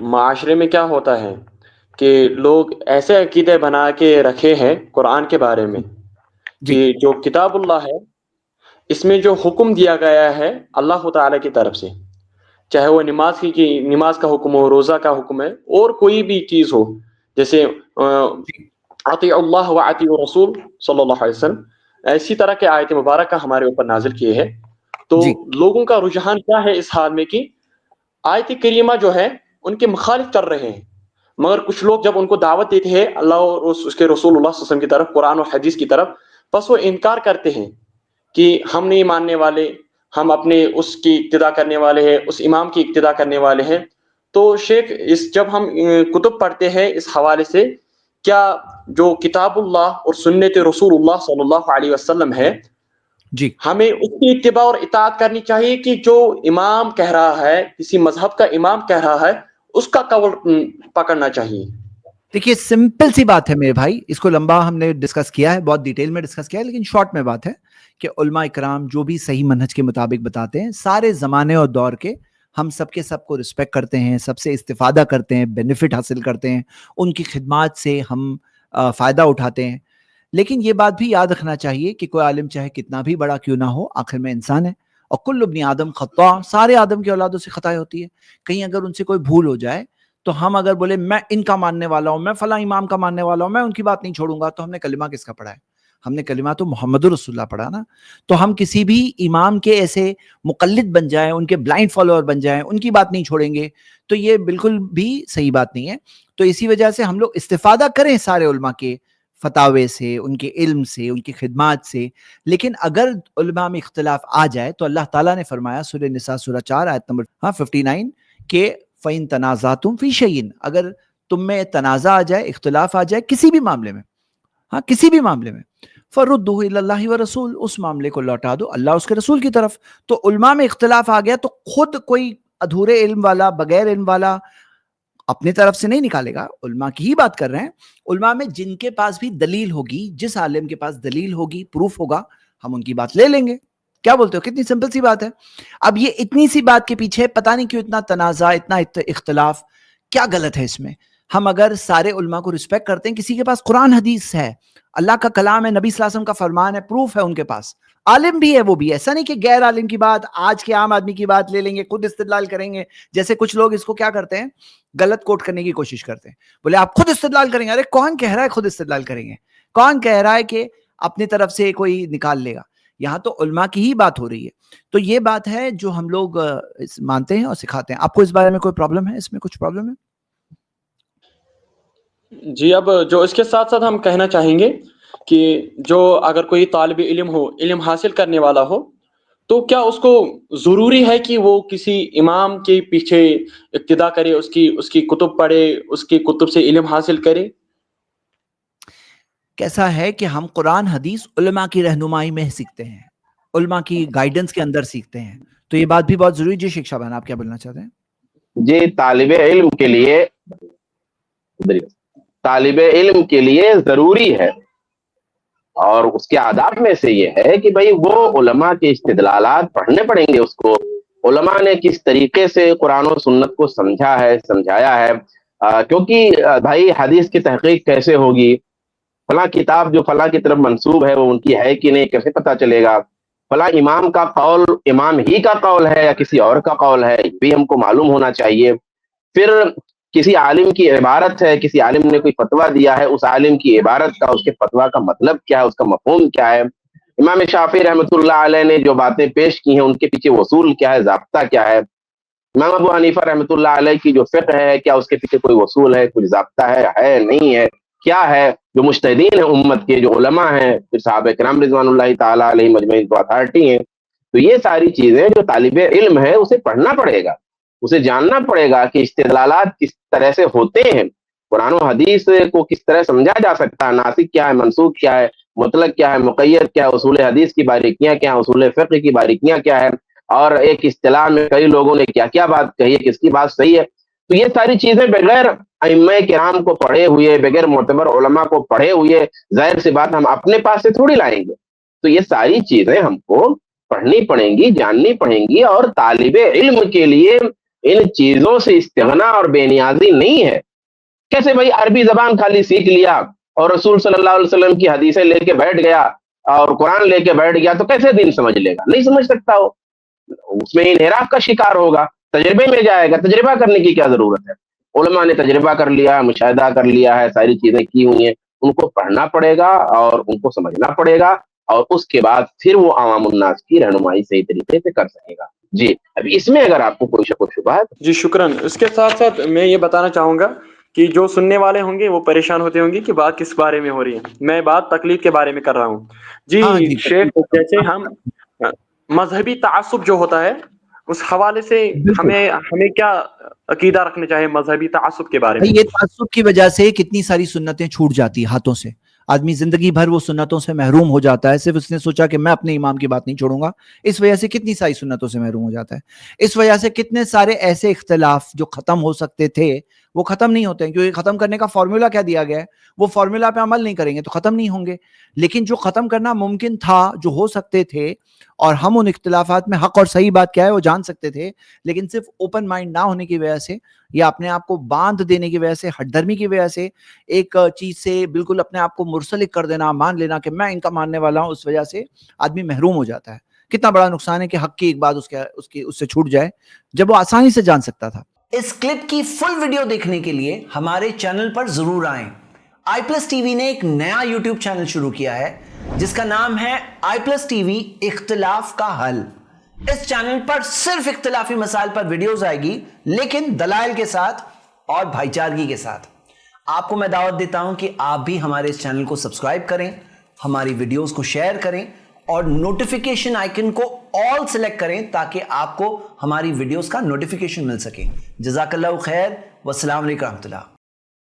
معاشرے میں کیا ہوتا ہے کہ لوگ ایسے عقیدے بنا کے رکھے ہیں قرآن کے بارے میں جی کہ جو کتاب اللہ ہے اس میں جو حکم دیا گیا ہے اللہ تعالیٰ کی طرف سے، چاہے وہ نماز کا حکم ہو، روزہ کا حکم ہے، اور کوئی بھی چیز ہو، جیسے جی اطیع اللہ و اطیع رسول صلی اللہ علیہ وسلم، ایسی طرح کے آیت مبارکہ ہمارے اوپر نازل کیے ہیں. تو جی لوگوں کا رجحان کیا ہے اس حال میں کہ آیت کریمہ جو ہے ان کے مخالف کر رہے ہیں، مگر کچھ لوگ جب ان کو دعوت دیتے ہیں اللہ اور اس کے رسول اللہ صلی اللہ علیہ وسلم کی طرف، قرآن اور حدیث کی طرف، بس وہ انکار کرتے ہیں کہ ہم نہیں ماننے والے، ہم اپنے اس کی اقتدا کرنے والے ہیں، اس امام کی اقتدا کرنے والے ہیں. تو شیخ جب ہم کتب پڑھتے ہیں اس حوالے سے، کیا جو کتاب اللہ اور سنت رسول اللہ صلی اللہ علیہ وسلم ہے جی ہمیں اس کی اتباع اور اطاعت کرنی چاہیے کہ جو امام کہہ رہا ہے، کسی مذہب کا امام کہہ رہا ہے، اس کا قول پکڑنا چاہیے؟ دیکھیے سمپل سی بات ہے میرے بھائی، اس کو لمبا ہم نے ڈسکس کیا ہے، بہت ڈیٹیل میں ڈسکس کیا ہے، لیکن شارٹ میں بات ہے کہ علماء اکرام جو بھی صحیح منہج کے مطابق بتاتے ہیں، سارے زمانے اور دور کے ہم سب کے سب کو رسپیکٹ کرتے ہیں، سب سے استفادہ کرتے ہیں، بینیفٹ حاصل کرتے ہیں، ان کی خدمات سے ہم فائدہ اٹھاتے ہیں. لیکن یہ بات بھی یاد رکھنا چاہیے کہ کوئی عالم چاہے کتنا بھی بڑا کیوں نہ ہو، آخر میں انسان ہے، اور کل ابن آدم خطا، سارے آدم کی اولادوں سے خطائیں ہوتی ہے. کہیں اگر ان سے کوئی بھول ہو جائے تو ہم اگر بولے میں ان کا ماننے والا ہوں، میں فلاں امام کا ماننے والا ہوں، میں ان کی بات نہیں چھوڑوں گا، تو ہم نے کلمہ کس کا پڑھا ہے؟ ہم نے کلمہ تو محمد رسول اللہ پڑھا نا. تو ہم کسی بھی امام کے ایسے مقلد بن جائیں، ان کے بلائنڈ فالوور بن جائیں، ان کی بات نہیں چھوڑیں گے، تو یہ بالکل بھی صحیح بات نہیں ہے. تو اسی وجہ سے ہم لوگ استفادہ کریں سارے علماء کے فتاوے سے، ان کے علم سے، ان کی خدمات سے. لیکن اگر علماء میں اختلاف آ جائے تو اللہ تعالیٰ نے فرمایا سورہ نساء سورہ 4 آیت نمبر 59 کہ فَإِن تَنَازَعْتُمْ فِي شَيْءٍ، اگر تم میں تنازع آ جائے، اختلاف آ جائے کسی بھی معاملے میں، ہاں کسی بھی معاملے میں، فَرُدُّوهُ إِلَى اللَّهِ وَرَسُولِهِ، اس معاملے کو لوٹا دو اللہ اس کے رسول کی طرف. تو علماء میں اختلاف آ گیا تو خود کوئی ادھورے علم والا، بغیر علم والا اپنی طرف سے نہیں نکالے گا. علماء کی ہی بات کر رہے ہیں. علماء میں جن کے پاس بھی دلیل ہوگی، جس عالم کے پاس دلیل ہوگی، پروف ہوگا، ہم ان کی بات لے لیں گے. کیا بولتے ہو؟ کتنی سمپل سی بات ہے. اب یہ اتنی سی بات کے پیچھے پتہ نہیں کیوں اتنا تنازع، اتنا اختلاف، کیا غلط ہے اس میں؟ ہم اگر سارے علماء کو رسپیکٹ کرتے ہیں، کسی کے پاس قرآن حدیث ہے، اللہ کا کلام ہے، نبی صلی اللہ علیہ وسلم کا فرمان ہے، پروف ہے ان کے پاس، عالم بھی ہے وہ بھی، ایسا نہیں کہ غیر عالم کی بات، آج کے عام آدمی کی بات لے لیں گے، خود استدلال کریں گے. جیسے کچھ لوگ اس کو کیا کرتے ہیں، غلط کوٹ کرنے کی کوشش کرتے ہیں، بولے آپ خود استدلال کریں گے. ارے کون کہہ رہا ہے خود استدلال کریں گے؟ کون کہہ رہا ہے کہ اپنی طرف سے کوئی نکال لے گا؟ یہاں تو علماء کی ہی بات ہو رہی ہے. تو یہ بات ہے جو ہم لوگ مانتے ہیں اور سکھاتے ہیں. آپ کو اس بارے میں کوئی پرابلم ہے؟ اس میں کچھ پرابلم ہے؟ جی، اب جو اس کے ساتھ ساتھ ہم کہنا چاہیں گے کہ جو اگر کوئی طالب علم ہو، علم حاصل کرنے والا ہو، تو کیا اس کو ضروری ہے کہ وہ کسی امام کے پیچھے اقتدا کرے، اس کی کتب پڑھے، اس کی کتب سے علم حاصل کرے؟ کیسا ہے کہ ہم قرآن حدیث علماء کی رہنمائی میں سیکھتے ہیں، علماء کی گائیڈنس کے اندر سیکھتے ہیں. تو یہ بات بھی بہت ضروری. جی شکشا بہن، آپ کیا بولنا چاہتے ہیں؟ جی، طالب علم کے لیے ضروری ہے، اور اس کے آداب میں سے یہ ہے کہ بھئی وہ علماء کے استدلالات پڑھنے پڑیں گے. اس کو علماء نے کس طریقے سے قرآن و سنت کو سمجھا ہے، سمجھایا ہے. کیونکہ بھائی حدیث کی تحقیق کیسے ہوگی؟ فلاں کتاب جو فلاں کی طرف منسوب ہے وہ ان کی ہے کہ نہیں، کیسے پتا چلے گا؟ فلاں امام کا قول امام ہی کا قول ہے یا کسی اور کا قول ہے، یہ بھی ہم کو معلوم ہونا چاہیے. پھر کسی عالم کی عبارت ہے، کسی عالم نے کوئی فتویٰ دیا ہے، اس عالم کی عبارت کا، اس کے فتویٰ کا مطلب کیا ہے، اس کا مفہوم کیا ہے. امام شافعی رحمۃ اللہ علیہ نے جو باتیں پیش کی ہیں ان کے پیچھے اصول کیا ہے، ضابطہ کیا ہے. امام ابو حنیفہ رحمۃ اللہ علیہ کی جو فقہ ہے، کیا اس کے پیچھے کوئی اصول ہے، کوئی ضابطہ ہے نہیں ہے، کیا ہے. جو مجتہدین ہیں امت کے، جو علماء ہیں، پھر صحابہ کرام رضوان اللہ تعالیٰ علیہ مجمعین تو اتھارٹی ہیں. تو یہ ساری چیزیں جو طالب علم ہے اسے پڑھنا پڑے گا، اسے جاننا پڑے گا کہ استدلالات کس طرح سے ہوتے ہیں، قرآن و حدیث کو کس طرح سمجھا جا سکتا ہے، ناسخ کیا ہے، منسوخ کیا ہے، مطلق کیا ہے، مقید کیا ہے، اصول حدیث کی باریکیاں کیا ہیں، اصول فقہ کی باریکیاں کیا ہے، اور ایک اصطلاح میں کئی لوگوں نے کیا کیا بات کہی ہے، کس کی بات صحیح ہے. تو یہ ساری چیزیں بغیر ائمہ کرام کو پڑھے ہوئے، بغیر معتبر علماء کو پڑھے ہوئے، ظاہر سی بات ہم اپنے پاس سے تھوڑی لائیں گے. تو یہ ساری چیزیں ہم کو پڑھنی پڑیں گی، جاننی پڑیں گی. اور طالب علم کے لیے ان چیزوں سے استغنا اور بے نیازی نہیں ہے. کیسے بھائی عربی زبان خالی سیکھ لیا اور رسول صلی اللہ علیہ وسلم کی حدیثیں لے کے بیٹھ گیا اور قرآن لے کے بیٹھ گیا تو کیسے دین سمجھ لے گا؟ نہیں سمجھ سکتا ہو. اس میں انحراف کا شکار ہوگا, تجربے میں جائے گا. تجربہ کرنے کی کیا ضرورت ہے؟ علماء نے تجربہ کر لیا, مشاہدہ کر لیا ہے, ساری چیزیں کی ہوئی ہیں, ان کو پڑھنا پڑے گا اور ان کو سمجھنا پڑے گا, اور اس کے بعد پھر وہ عوام الناس کی رہنمائی صحیح طریقے سے کر سکے گا. جی اب اس میں اگر آپ کو کوئی شک و شبہ ہے. جی شکراً. اس کے ساتھ ساتھ میں یہ بتانا چاہوں گا کہ جو سننے والے ہوں گے وہ پریشان ہوتے ہوں گے کہ بات کس بارے میں ہو رہی ہے. میں بات تقلید کے بارے میں کر رہا ہوں. جی شیخ, جیسے ہم مذہبی تعصب جو ہوتا ہے اس حوالے سے ہمیں کیا عقیدہ رکھنا چاہیے مذہبی تعصب کے بارے میں؟ یہ تعصب کی وجہ سے کتنی ساری سنتیں چھوٹ جاتی ہاتھوں سے. آدمی زندگی بھر وہ سنتوں سے محروم ہو جاتا ہے, صرف اس نے سوچا کہ میں اپنے امام کی بات نہیں چھوڑوں گا. اس وجہ سے کتنی ساری سنتوں سے محروم ہو جاتا ہے. اس وجہ سے کتنے سارے ایسے اختلاف جو ختم ہو سکتے تھے وہ ختم نہیں ہوتے ہیں, کیونکہ ختم کرنے کا فارمولا کیا دیا گیا ہے, وہ فارمولا پہ عمل نہیں کریں گے تو ختم نہیں ہوں گے. لیکن جو ختم کرنا ممکن تھا, جو ہو سکتے تھے, اور ہم ان اختلافات میں حق اور صحیح بات کیا ہے وہ جان سکتے تھے, لیکن صرف اوپن مائنڈ نہ ہونے کی وجہ سے یا اپنے آپ کو باندھ دینے کی وجہ سے, ہٹ دھرمی کی وجہ سے, ایک چیز سے بالکل اپنے آپ کو منسلک کر دینا, مان لینا کہ میں ان کا ماننے والا ہوں, اس وجہ سے آدمی محروم ہو جاتا ہے. کتنا بڑا نقصان ہے کہ حق کی ایک بات اس سے چھوٹ جائے جب وہ آسانی سے جان سکتا تھا. اس کلپ کی فل ویڈیو دیکھنے کے لیے ہمارے چینل پر ضرور آئیں. آئی پلس ٹی وی نے ایک نیا یوٹیوب چینل شروع کیا ہے جس کا نام ہے آئی پلس ٹی وی اختلاف کا حل. اس چینل پر صرف اختلافی مسائل پر ویڈیوز آئے گی, لیکن دلائل کے ساتھ اور بھائی چارگی کے ساتھ. آپ کو میں دعوت دیتا ہوں کہ آپ بھی ہمارے اس چینل کو سبسکرائب کریں, ہماری ویڈیوز کو شیئر کریں اور نوٹیفیکیشن آئیکن کو آل سلیکٹ کریں تاکہ آپ کو ہماری ویڈیوز کا نوٹیفیکیشن مل سکے. جزاک اللہ خیر, والسلام علیکم ورحمۃ اللہ.